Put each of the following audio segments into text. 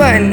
1،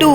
2،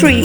3،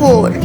4،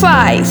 5،